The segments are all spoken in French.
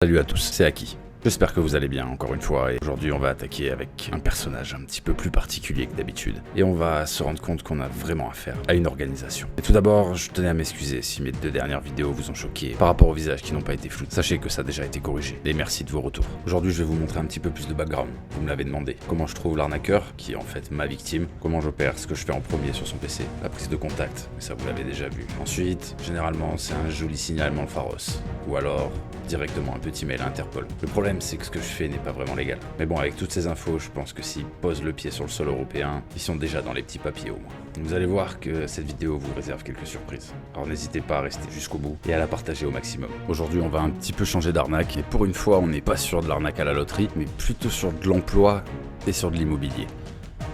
Salut à tous, c'est Aki. J'espère que vous allez bien encore une fois, et aujourd'hui on va attaquer avec un personnage un petit peu plus particulier que d'habitude. Et on va se rendre compte qu'on a vraiment affaire à une organisation. Et tout d'abord, je tenais à m'excuser si mes 2 dernières vidéos vous ont choqué par rapport aux visages qui n'ont pas été flous. Sachez que ça a déjà été corrigé, et merci de vos retours. Aujourd'hui je vais vous montrer un petit peu plus de background, vous me l'avez demandé. Comment je trouve l'arnaqueur, qui est en fait ma victime, comment j'opère, ce que je fais en premier sur son PC, la prise de contact, mais ça vous l'avez déjà vu. Ensuite, généralement c'est un joli signalement pharos, ou alors directement un petit mail à Interpol. Le problème c'est que ce que je fais n'est pas vraiment légal. Mais bon, avec toutes ces infos, je pense que s'ils posent le pied sur le sol européen, ils sont déjà dans les petits papiers au moins. Vous allez voir que cette vidéo vous réserve quelques surprises. Alors n'hésitez pas à rester jusqu'au bout et à la partager au maximum. Aujourd'hui on va un petit peu changer d'arnaque, et pour une fois on n'est pas sur de l'arnaque à la loterie, mais plutôt sur de l'emploi et sur de l'immobilier.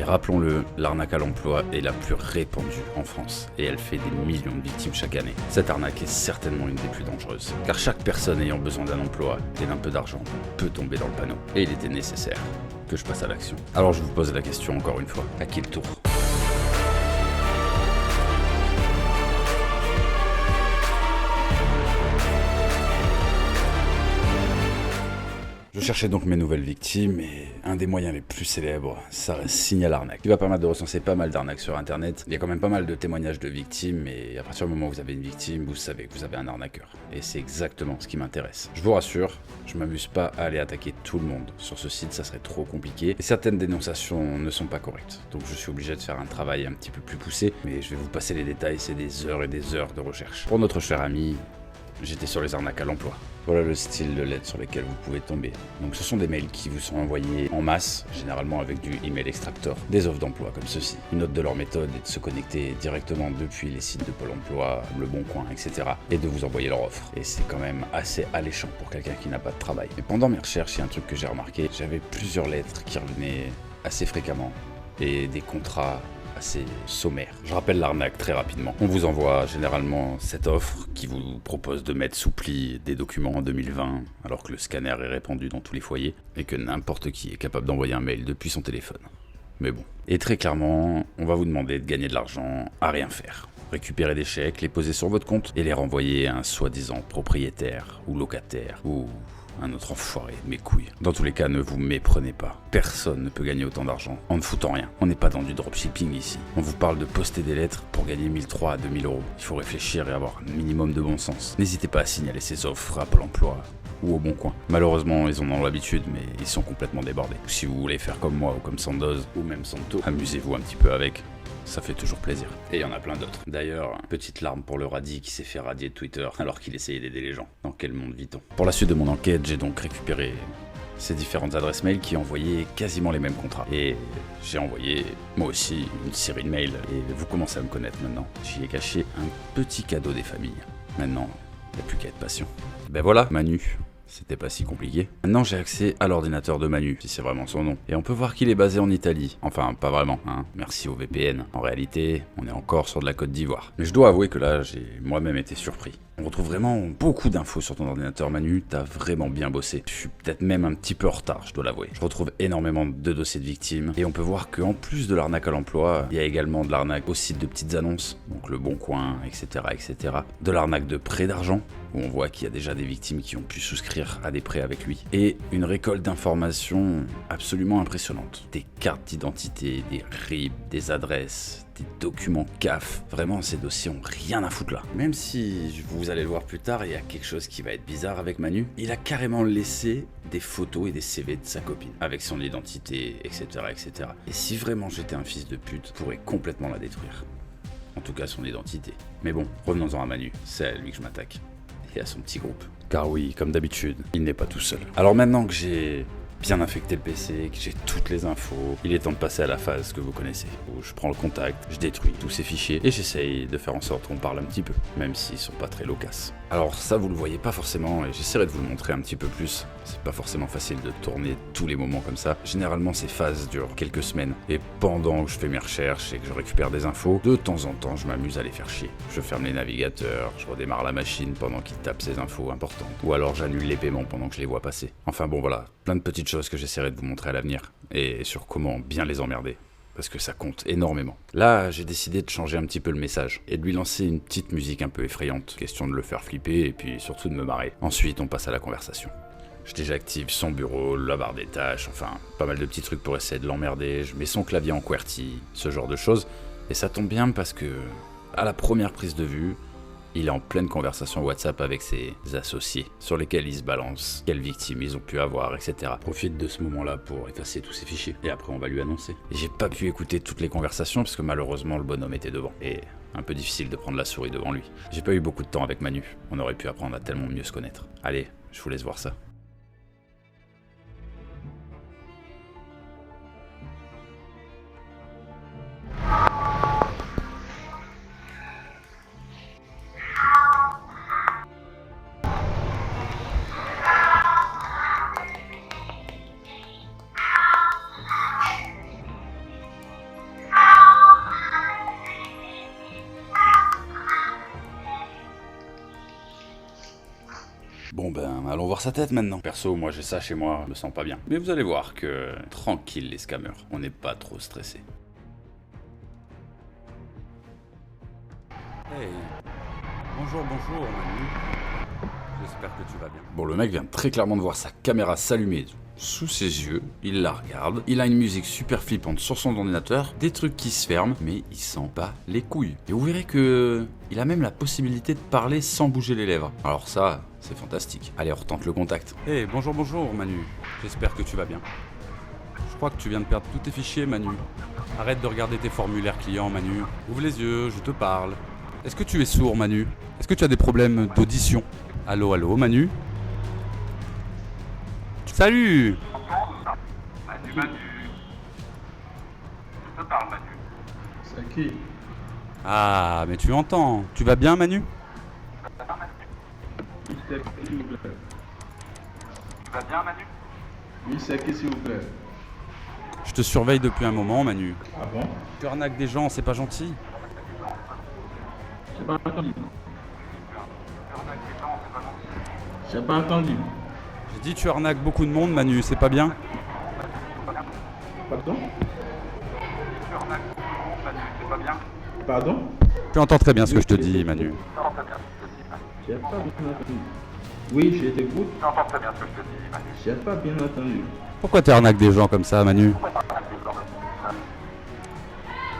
Et rappelons-le, l'arnaque à l'emploi est la plus répandue en France et elle fait des millions de victimes chaque année. Cette arnaque est certainement une des plus dangereuses, car chaque personne ayant besoin d'un emploi et d'un peu d'argent peut tomber dans le panneau. Et il était nécessaire que je passe à l'action. Alors je vous pose la question encore une fois, à qui le tour ? Je cherchais donc mes nouvelles victimes, et un des moyens les plus célèbres, ça reste Signal Arnaque. Il va permettre de recenser pas mal d'arnaques sur internet. Il y a quand même pas mal de témoignages de victimes, et à partir du moment où vous avez une victime, vous savez que vous avez un arnaqueur. Et c'est exactement ce qui m'intéresse. Je vous rassure, je m'amuse pas à aller attaquer tout le monde. Sur ce site, ça serait trop compliqué, et certaines dénonciations ne sont pas correctes. Donc je suis obligé de faire un travail un petit peu plus poussé, mais je vais vous passer les détails, c'est des heures et des heures de recherche. Pour notre cher ami, j'étais sur les arnaques à l'emploi. Voilà le style de lettres sur lesquelles vous pouvez tomber. Donc ce sont des mails qui vous sont envoyés en masse, généralement avec du email extractor, des offres d'emploi comme ceci. Une note de leur méthode est de se connecter directement depuis les sites de Pôle emploi, Le Bon Coin, etc. et de vous envoyer leur offre. Et c'est quand même assez alléchant pour quelqu'un qui n'a pas de travail. Et pendant mes recherches, il y a un truc que j'ai remarqué, j'avais plusieurs lettres qui revenaient assez fréquemment et des contrats assez sommaire. Je rappelle l'arnaque très rapidement. On vous envoie généralement cette offre qui vous propose de mettre sous pli des documents en 2020 alors que le scanner est répandu dans tous les foyers et que n'importe qui est capable d'envoyer un mail depuis son téléphone. Mais bon. Et très clairement, on va vous demander de gagner de l'argent à rien faire. Récupérer des chèques, les poser sur votre compte et les renvoyer à un soi-disant propriétaire ou locataire ou un autre enfoiré de mes couilles. Dans tous les cas, ne vous méprenez pas. Personne ne peut gagner autant d'argent en ne foutant rien. On n'est pas dans du dropshipping ici. On vous parle de poster des lettres pour gagner 1003 à 2000 euros. Il faut réfléchir et avoir un minimum de bon sens. N'hésitez pas à signaler ces offres à Pôle emploi ou au Bon Coin. Malheureusement, ils en ont l'habitude, mais ils sont complètement débordés. Si vous voulez faire comme moi ou comme Sandoz ou même Santo, amusez-vous un petit peu avec. Ça fait toujours plaisir. Et il y en a plein d'autres. D'ailleurs, petite larme pour le radis qui s'est fait radier de Twitter alors qu'il essayait d'aider les gens. Dans quel monde vit-on ? Pour la suite de mon enquête, j'ai donc récupéré ces différentes adresses mail qui envoyaient quasiment les mêmes contrats. Et j'ai envoyé, moi aussi, une série de mails. Et vous commencez à me connaître maintenant. J'y ai caché un petit cadeau des familles. Maintenant, il n'y a plus qu'à être patient. Ben voilà, Manu. C'était pas si compliqué. Maintenant j'ai accès à l'ordinateur de Manu, si c'est vraiment son nom. Et on peut voir qu'il est basé en Italie. Enfin, pas vraiment, hein. Merci au VPN. En réalité, on est encore sur de la Côte d'Ivoire. Mais je dois avouer que là, j'ai moi-même été surpris. On retrouve vraiment beaucoup d'infos sur ton ordinateur, Manu. T'as vraiment bien bossé. Je suis peut-être même un petit peu en retard, je dois l'avouer. Je retrouve énormément de dossiers de victimes. Et on peut voir qu'en plus de l'arnaque à l'emploi, il y a également de l'arnaque au site de petites annonces. Donc Le Bon Coin, etc., etc. De l'arnaque de prêt d'argent, où on voit qu'il y a déjà des victimes qui ont pu souscrire à des prêts avec lui. Et une récolte d'informations absolument impressionnante. Des cartes d'identité, des RIB, des adresses, des documents CAF. Vraiment, ces dossiers ont rien à foutre là. Même si, vous allez le voir plus tard, il y a quelque chose qui va être bizarre avec Manu. Il a carrément laissé des photos et des CV de sa copine, avec son identité, etc., etc. Et si vraiment j'étais un fils de pute, je pourrais complètement la détruire. En tout cas, son identité. Mais bon, revenons-en à Manu. C'est à lui que je m'attaque. Et à son petit groupe. Car oui, comme d'habitude, il n'est pas tout seul. Alors maintenant que j'ai bien infecté le PC, que j'ai toutes les infos, il est temps de passer à la phase que vous connaissez, où je prends le contact, je détruis tous ces fichiers et j'essaye de faire en sorte qu'on parle un petit peu, même s'ils sont pas très loquaces. Alors ça vous le voyez pas forcément et j'essaierai de vous le montrer un petit peu plus. C'est pas forcément facile de tourner tous les moments comme ça. Généralement ces phases durent quelques semaines et pendant que je fais mes recherches et que je récupère des infos, de temps en temps je m'amuse à les faire chier. Je ferme les navigateurs, je redémarre la machine pendant qu'il tape ces infos importantes. Ou alors j'annule les paiements pendant que je les vois passer. Enfin bon voilà, plein de petites choses que j'essaierai de vous montrer à l'avenir et sur comment bien les emmerder. Parce que ça compte énormément. Là, j'ai décidé de changer un petit peu le message et de lui lancer une petite musique un peu effrayante. Question de le faire flipper et puis surtout de me marrer. Ensuite, on passe à la conversation. Je désactive son bureau, la barre des tâches, enfin, pas mal de petits trucs pour essayer de l'emmerder. Je mets son clavier en QWERTY, ce genre de choses. Et ça tombe bien parce que, à la première prise de vue, il est en pleine conversation WhatsApp avec ses associés, sur lesquels il se balance, quelles victimes ils ont pu avoir, etc. Profite de ce moment-là pour effacer tous ces fichiers, et après on va lui annoncer. Et j'ai pas pu écouter toutes les conversations, parce que malheureusement le bonhomme était devant, et un peu difficile de prendre la souris devant lui. J'ai pas eu beaucoup de temps avec Manu, on aurait pu apprendre à tellement mieux se connaître. Allez, je vous laisse voir ça. Bon ben, allons voir sa tête maintenant. Perso, moi j'ai ça chez moi, je me sens pas bien. Mais vous allez voir que, tranquille les scammers, on n'est pas trop stressé. Hey, bonjour Manu. J'espère que tu vas bien. Bon, le mec vient très clairement de voir sa caméra s'allumer sous ses yeux, il la regarde, il a une musique super flippante sur son ordinateur, des trucs qui se ferment, mais il sent pas les couilles. Et vous verrez que il a même la possibilité de parler sans bouger les lèvres. Alors ça, c'est fantastique. Allez, on retente le contact. Hey, bonjour Manu. J'espère que tu vas bien. Je crois que tu viens de perdre tous tes fichiers, Manu. Arrête de regarder tes formulaires clients, Manu. Ouvre les yeux, je te parle. Est-ce que tu es sourd, Manu? Est-ce que tu as des problèmes d'audition? Allô, Manu? Salut! Manu. Je te parle, Manu. C'est qui? Ah, mais tu entends. Tu vas bien, Manu? Oui, c'est qui, s'il vous plaît? Tu vas bien, Manu? Oui, c'est qui, s'il vous plaît? Je te surveille depuis un moment, Manu. Ah bon? Tu arnaques des gens, c'est pas gentil. J'ai pas entendu. J'ai pas entendu. J'ai dit tu arnaques beaucoup de monde, Manu, c'est pas bien? Pardon? Tu arnaques beaucoup, Manu, c'est pas bien? Pardon? Tu entends très bien ce que je te dis, Manu. Tu entends très bien ce que je te dis, Manu. J'ai pas bien entendu. Oui, je t'écoute. Tu entends très bien ce que je te dis, Manu. J'ai pas bien entendu. Pourquoi tu arnaques des gens comme ça, Manu?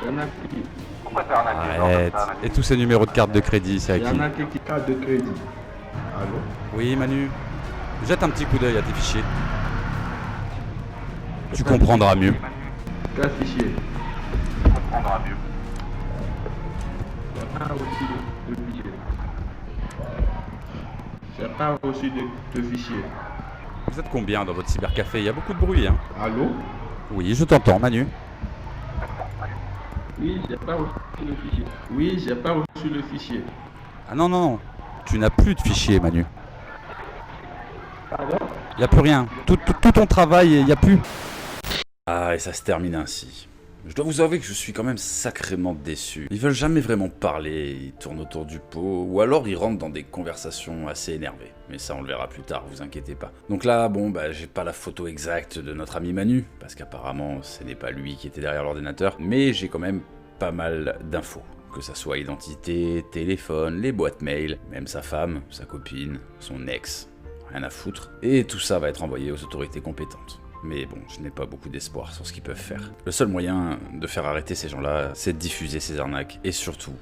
Il y en a qui? Pourquoi tu arnaques des gens Arrête. comme ça, Manu? Et tous ces numéros de carte de crédit, c'est à Il y qui? en a qui carte de crédit. Allô? Oui, Manu. Jette un petit coup d'œil à tes fichiers. Tu comprendras mieux. Manu, Quel fichier? tu comprendras mieux. J'ai pas reçu de fichier. J'ai pas reçu de fichier. Vous êtes combien dans votre cybercafé? Il y a beaucoup de bruit, hein? Allô? Oui, je t'entends, Manu. Oui, j'ai pas reçu le fichier. Oui, j'ai pas reçu le fichier. Ah non. Tu n'as plus de fichiers, Manu. Pardon? Il n'y a plus rien. Tout ton travail, il n'y a plus. Ah, et ça se termine ainsi. Je dois vous avouer que je suis quand même sacrément déçu. Ils veulent jamais vraiment parler, ils tournent autour du pot, ou alors ils rentrent dans des conversations assez énervées. Mais ça on le verra plus tard, vous inquiétez pas. Donc là, bon, bah j'ai pas la photo exacte de notre ami Manu, parce qu'apparemment ce n'est pas lui qui était derrière l'ordinateur, mais j'ai quand même pas mal d'infos. Que ça soit identité, téléphone, les boîtes mail, même sa femme, sa copine, son ex, rien à foutre. Et tout ça va être envoyé aux autorités compétentes. Mais bon, je n'ai pas beaucoup d'espoir sur ce qu'ils peuvent faire. Le seul moyen de faire arrêter ces gens-là, c'est de diffuser ces arnaques et surtout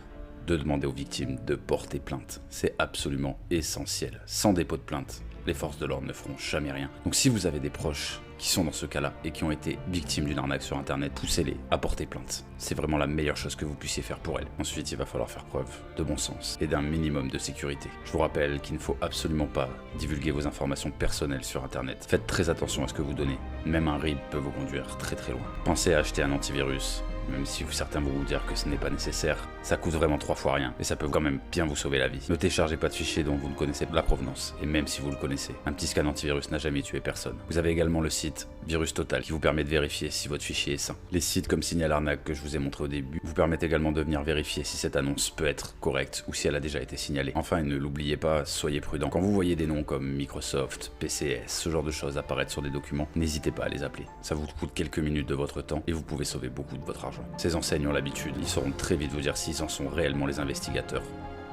de demander aux victimes de porter plainte. C'est absolument essentiel. Sans dépôt de plainte, les forces de l'ordre ne feront jamais rien. Donc si vous avez des proches qui sont dans ce cas-là et qui ont été victimes d'une arnaque sur internet, poussez-les à porter plainte. C'est vraiment la meilleure chose que vous puissiez faire pour elles. Ensuite, il va falloir faire preuve de bon sens et d'un minimum de sécurité. Je vous rappelle qu'il ne faut absolument pas divulguer vos informations personnelles sur internet. Faites très attention à ce que vous donnez. Même un RIB peut vous conduire très très loin. Pensez à acheter un antivirus. Même si certains vont vous dire que ce n'est pas nécessaire, ça coûte vraiment 3 fois rien, et ça peut quand même bien vous sauver la vie. Ne téléchargez pas de fichiers dont vous ne connaissez pas la provenance, et même si vous le connaissez, un petit scan antivirus n'a jamais tué personne. Vous avez également le site Virus Total qui vous permet de vérifier si votre fichier est sain. Les sites comme Signal Arnaque que je vous ai montré au début vous permettent également de venir vérifier si cette annonce peut être correcte ou si elle a déjà été signalée. Enfin, et ne l'oubliez pas, soyez prudent. Quand vous voyez des noms comme Microsoft, PCS, ce genre de choses apparaître sur des documents, n'hésitez pas à les appeler. Ça vous coûte quelques minutes de votre temps et vous pouvez sauver beaucoup de votre argent. Ces enseignes ont l'habitude, ils sauront très vite vous dire s'ils en sont réellement les investigateurs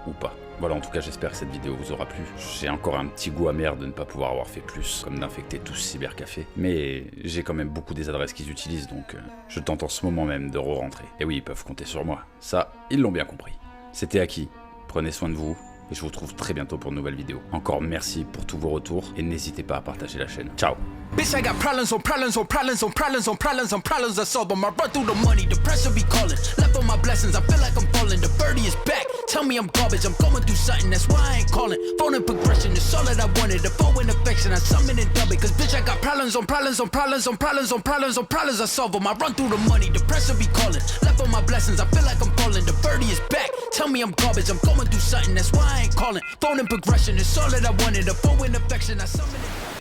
Ou pas. Voilà, en tout cas, j'espère que cette vidéo vous aura plu. J'ai encore un petit goût amer de ne pas pouvoir avoir fait plus, comme d'infecter tout ce cybercafé. Mais j'ai quand même beaucoup des adresses qu'ils utilisent, donc je tente en ce moment même de re-rentrer. Et oui, ils peuvent compter sur moi. Ça, ils l'ont bien compris. C'était Aki. Prenez soin de vous. Et je vous retrouve très bientôt pour une nouvelle vidéo. Encore merci pour tous vos retours et n'hésitez pas à partager la chaîne. Ciao. Bitch, I got problems on problems on problems on problems on problems on problems I solve them. I run through the money, the pressure be calling. Left on my blessings, I feel like I'm falling. The birdie is back. Tell me I'm garbage, I'm going through something, that's why I ain't calling. Phone and progression, it's all that I wanted. The phone and affection, I summon and dub it. Cause bitch, I got problems on problems on problems on problems on problems on problems I solve them. I run through the money, the pressure be calling. Left on my blessings, I feel like I'm falling. The birdie is back. Tell me I'm garbage, I'm going through something, that's why I ain't calling. Phone and progression, it's all that I wanted. The phone and affection, I summon it.